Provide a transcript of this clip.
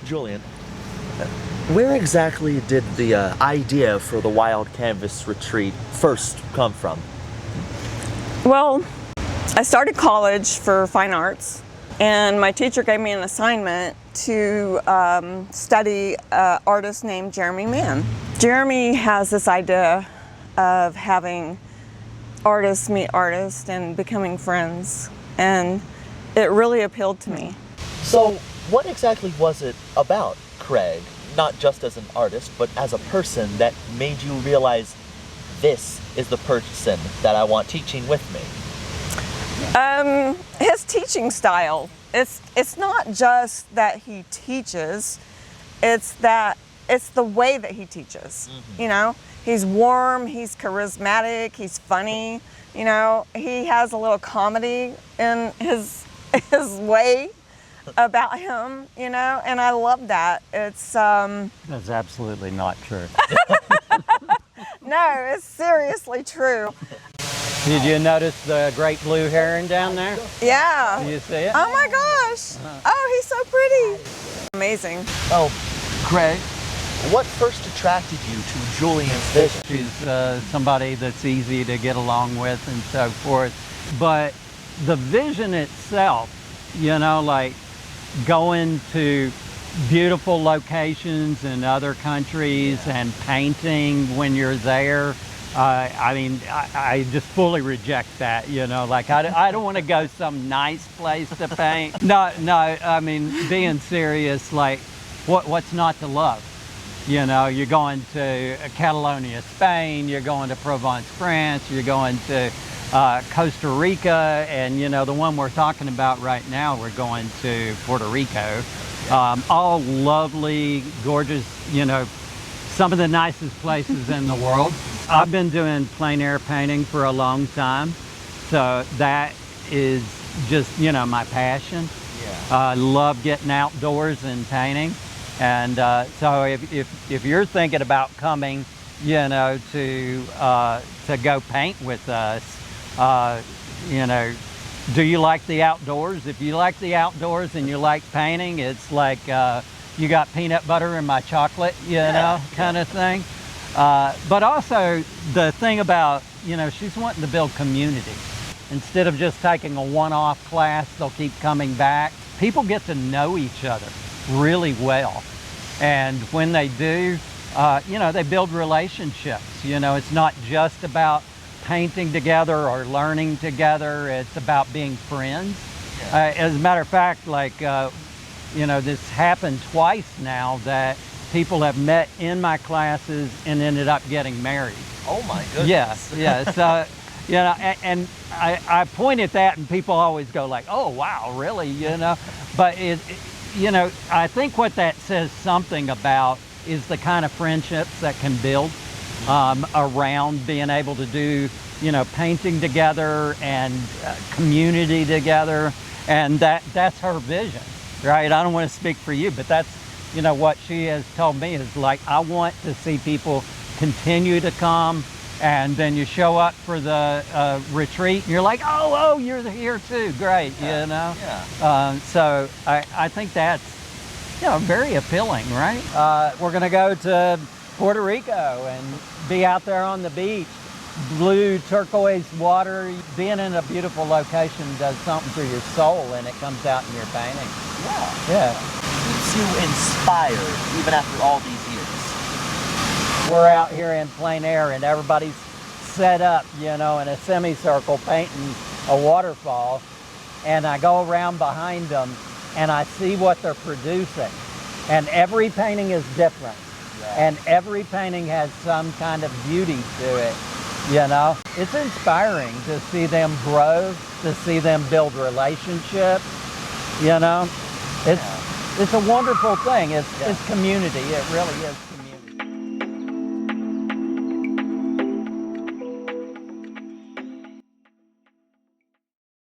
Julian, where exactly did the idea for the Wild Canvas retreat first come from? Well, I started college for fine arts, and my teacher gave me an assignment to study an artist named Jeremy Mann. Jeremy has this idea of having artists meet artists and becoming friends, and it really appealed to me. So, what exactly was it about Craig, not just as an artist, but as a person, that made you realize this is the person that I want teaching with me? His teaching style. It's not just that he teaches, it's the way that he teaches. Mm-hmm. You know, he's warm, he's charismatic, he's funny. You know, he has a little comedy in his way about him. You know, and I love that. It's That's absolutely not true. no, it's seriously true. Did you notice the great blue heron down there? Yeah. Do you see it? Oh my gosh. Oh, he's so pretty. Amazing. Oh, Craig, what first attracted you to Julian's vision? She's somebody that's easy to get along with and so forth. But the vision itself, you know, like going to beautiful locations in other countries and painting when you're there, I mean, I just fully reject that, you know, like I don't want to go some nice place to paint. No, I mean, being serious, like what's not to love? You know, you're going to Catalonia, Spain, you're going to Provence, France, you're going to Costa Rica, and you know, the one we're talking about right now, we're going to Puerto Rico. All lovely, gorgeous, you know, some of the nicest places in the world. I've been doing plein air painting for a long time, so that is just, you know, my passion. I love getting outdoors and painting, and so if you're thinking about coming, you know, to go paint with us, you know, do you like the outdoors? If you like the outdoors and you like painting, it's like you got peanut butter in my chocolate, you know, kind of thing. But also the thing about, you know, she's wanting to build community. Instead of just taking a one-off class, they'll keep coming back. People get to know each other really well. And when they do, you know, they build relationships. You know, it's not just about painting together or learning together, it's about being friends. As a matter of fact, like, you know, this happened twice now that people have met in my classes and ended up getting married. Oh my goodness. Yeah. So, you know, and I point at that and people always go like, oh, wow, really, you know? But, you know, I think what that says something about is the kind of friendships that can build around being able to do, you know, painting together and community together. And that's her vision, right? I don't want to speak for you, but that's, you know, what she has told me is like, I want to see people continue to come, and then you show up for the retreat and you're like, oh, you're here too, great, you know? So I think that's, you know, very appealing, right? We're gonna go to Puerto Rico and be out there on the beach, blue turquoise water. Being in a beautiful location does something for your soul, and it comes out in your painting. Yeah. Keeps you inspired even after all these years? We're out here in plein air and everybody's set up, you know, in a semicircle painting a waterfall, and I go around behind them and I see what they're producing, and every painting is different. And every painting has some kind of beauty to it, you know? It's inspiring to see them grow, to see them build relationships, you know? It's a wonderful thing. It's community, it really is.